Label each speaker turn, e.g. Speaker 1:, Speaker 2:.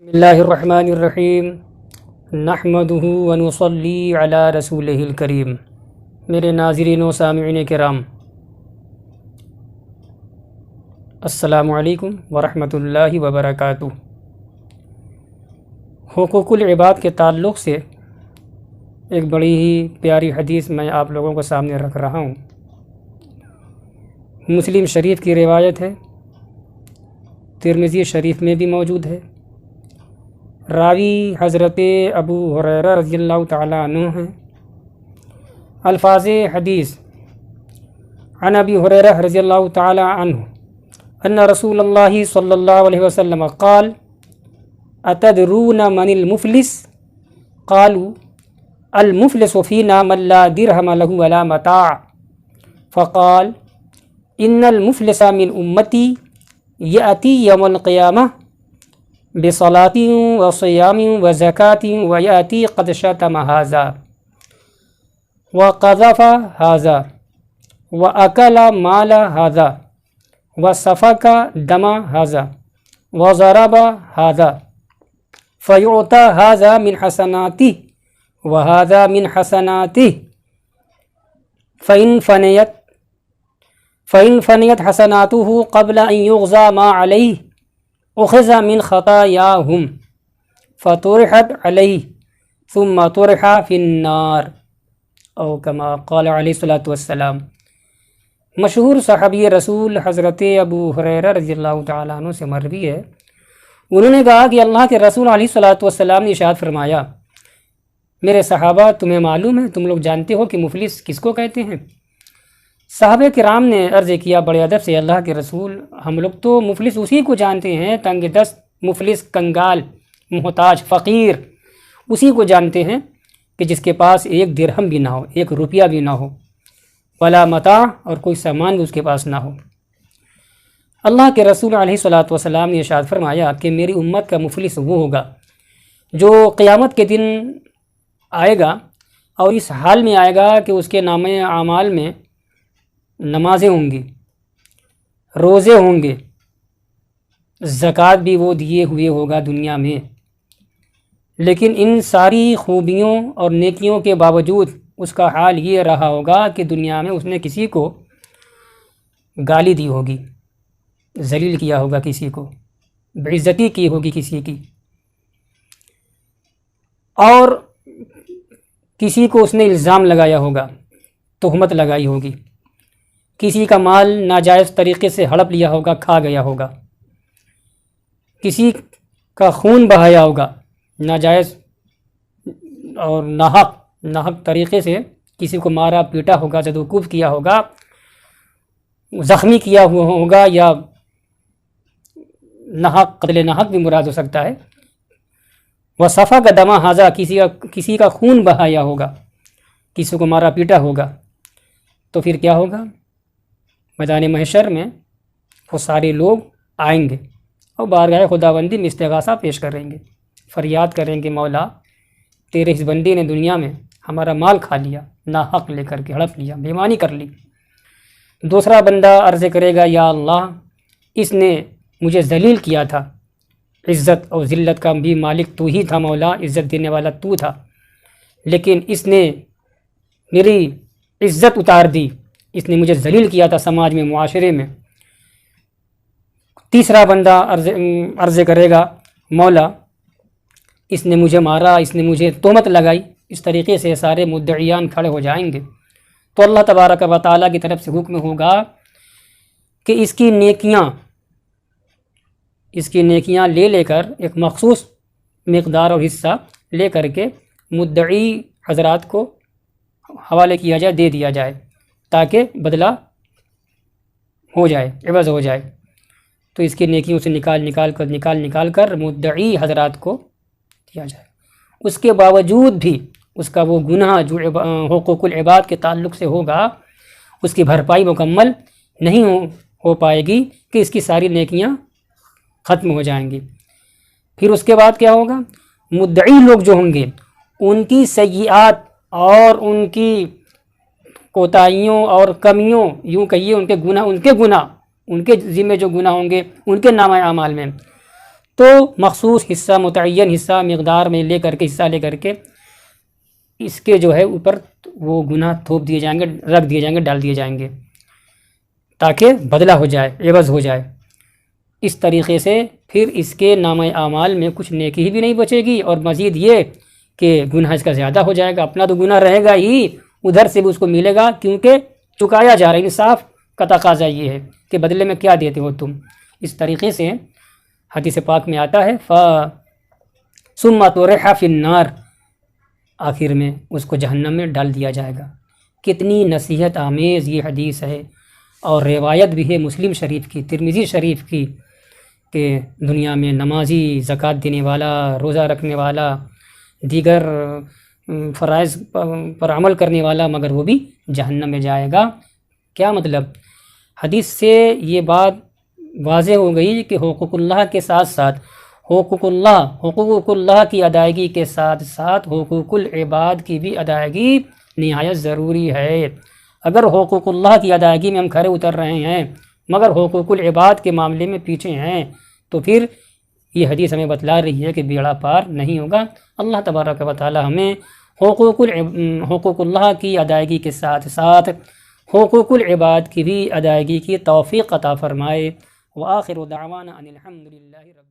Speaker 1: بسم اللہ الرحمن الرحیم نحمدہ ونصلی علی رسولہ الکریم۔ میرے ناظرین و سامعین کرام، السلام علیکم ورحمۃ اللہ وبرکاتہ۔ حقوق العباد کے تعلق سے ایک بڑی ہی پیاری حدیث میں آپ لوگوں کو سامنے رکھ رہا ہوں۔ مسلم شریف کی روایت ہے، ترمذی شریف میں بھی موجود ہے۔ راوی حضرت ابو ہریرہ رضی اللہ تعالیٰ عنہ ہیں۔ الفاظ حدیث: عن ابی ہریرہ رضی اللہ تعالیٰ عنہ ان رسول اللہ صلی اللہ علیہ وسلم قال اتدرون من المفلس؟ قالوا المفلس فینا من لا درہم له ولا متاع، فقال ان المفلس من امتی یأتی یوم القیامہ بصلاة وصیام وزکاة ویأتی قد شتم ھذا وقذف ھذا واکل مال ھذا وسفک دم ھذا وضرب ھذا فیعطى ھذا من حسناته وھذا من حسناته فإن فنیت حسناته قبل ان یغزى ما علیہ اخذ من خطاياهم فطرحت علیہ ثم طرح فی النار، او کما قال علیہ الصلوۃ والسلام۔ مشہور صحابی رسول حضرت ابو ہریرہ رضی اللہ تعالیٰ عنہ سے مروی ہے، انہوں نے کہا کہ اللہ کے رسول علیہ الصلوۃ والسلام نے ارشاد فرمایا، میرے صحابہ تمہیں معلوم ہے، تم لوگ جانتے ہو کہ مفلس کس کو کہتے ہیں؟ صحابہ کرام نے عرض کیا بڑے ادب سے، اللہ کے رسول، ہم لوگ تو مفلس اسی کو جانتے ہیں، تنگ دست، مفلس، کنگال، محتاج، فقیر، اسی کو جانتے ہیں کہ جس کے پاس ایک درہم بھی نہ ہو، ایک روپیہ بھی نہ ہو، ولا متاع، اور کوئی سامان بھی اس کے پاس نہ ہو۔ اللہ کے رسول علیہ الصلوۃ والسلام نے ارشاد فرمایا کہ میری امت کا مفلس وہ ہوگا جو قیامت کے دن آئے گا اور اس حال میں آئے گا کہ اس کے نامہ اعمال میں نمازیں ہوں گی، روزے ہوں گے، زکوٰۃ بھی وہ دیے ہوئے ہوگا دنیا میں، لیکن ان ساری خوبیوں اور نیکیوں کے باوجود اس کا حال یہ رہا ہوگا کہ دنیا میں اس نے کسی کو گالی دی ہوگی، ذلیل کیا ہوگا، کسی کو بے عزتی کی ہوگی کسی کی، اور کسی کو اس نے الزام لگایا ہوگا، تہمت لگائی ہوگی، کسی کا مال ناجائز طریقے سے ہڑپ لیا ہوگا، کھا گیا ہوگا، کسی کا خون بہایا ہوگا ناجائز اور ناحق طریقے سے، کسی کو مارا پیٹا ہوگا، زد و کوب کیا ہوگا، زخمی کیا ہوا ہوگا، یا ناحق، قتل ناحق بھی مراد ہو سکتا ہے، وسفک دم ھذا، کسی کا خون بہایا ہوگا، کسی کو مارا پیٹا ہوگا، تو پھر کیا ہوگا؟ میدان محشر میں وہ سارے لوگ آئیں گے اور بارگاہ خداوندی میں استغاثہ پیش کریں گے، فریاد کریں گے، مولا تیرے اس بندے نے دنیا میں ہمارا مال کھا لیا، ناحق لے کر کے ہڑپ لیا، بے ایمانی کر لی۔ دوسرا بندہ عرض کرے گا، یا اللہ اس نے مجھے ذلیل کیا تھا، عزت اور ذلت کا بھی مالک تو ہی تھا، مولا عزت دینے والا تو تھا، لیکن اس نے میری عزت اتار دی، اس نے مجھے ذلیل کیا تھا سماج میں، معاشرے میں۔ تیسرا بندہ عرض کرے گا، مولا اس نے مجھے مارا، اس نے مجھے تہمت لگائی، اس طریقے سے سارے مدعیان کھڑے ہو جائیں گے، تو اللہ تبارک و تعالیٰ کی طرف سے حکم ہوگا کہ اس کی نیکیاں لے کر ایک مخصوص مقدار اور حصہ لے کر کے مدعی حضرات کو حوالے کیا جائے، دے دیا جائے، تاکہ بدلہ ہو جائے، عوض ہو جائے۔ تو اس کی نیکیوں سے نکال کر مدعی حضرات کو دیا جائے۔ اس کے باوجود بھی اس کا وہ گناہ جو حقوق العباد کے تعلق سے ہوگا، اس کی بھرپائی مکمل نہیں ہو پائے گی کہ اس کی ساری نیکیاں ختم ہو جائیں گی۔ پھر اس کے بعد کیا ہوگا؟ مدعی لوگ جو ہوں گے ان کی سیئات اور ان کی کوتاہیوں اور کمیوں، یوں کہیے ان کے گناہ ان کے ذمے جو گناہ ہوں گے ان کے نامہ اعمال میں، تو مخصوص حصہ، متعین حصہ مقدار میں لے کر کے، حصہ لے کر کے اس کے جو ہے اوپر وہ گناہ تھوپ دیے جائیں گے، رکھ دیے جائیں گے، ڈال دیے جائیں گے، تاکہ بدلہ ہو جائے، عوض ہو جائے۔ اس طریقے سے پھر اس کے نامہ اعمال میں کچھ نیکی بھی نہیں بچے گی، اور مزید یہ کہ گناہ اس کا زیادہ ہو جائے گا۔ اپنا تو گناہ رہے گا ہی، ادھر سے بھی اس کو ملے گا، کیونکہ چکایا جا رہا ہے۔ انصاف کا تقاضا یہ ہے کہ بدلے میں کیا دیتے ہو تم۔ اس طریقے سے حدیث پاک میں آتا ہے ثم طرح فی النار، آخر میں اس کو جہنم میں ڈال دیا جائے گا۔ کتنی نصیحت آمیز یہ حدیث ہے، اور روایت بھی ہے مسلم شریف کی، ترمذی شریف کی، کہ دنیا میں نمازی، زکوٰۃ دینے والا، روزہ رکھنے والا، دیگر فرائض پر عمل کرنے والا، مگر وہ بھی جہنم میں جائے گا۔ کیا مطلب؟ حدیث سے یہ بات واضح ہو گئی کہ حقوق اللہ کے ساتھ ساتھ حقوق اللہ کی ادائیگی کے ساتھ ساتھ حقوق العباد کی بھی ادائیگی نہایت ضروری ہے۔ اگر حقوق اللہ کی ادائیگی میں ہم کھرے اتر رہے ہیں مگر حقوق العباد کے معاملے میں پیچھے ہیں، تو پھر یہ حدیث ہمیں بتلا رہی ہے کہ بیڑا پار نہیں ہوگا۔ اللہ تبارک و تعالی ہمیں حقوق اللہ کی ادائیگی کے ساتھ ساتھ حقوق العباد کی بھی ادائیگی کی توفیق عطا فرمائے۔ وآخر دعوانا ان الحمد للہ رب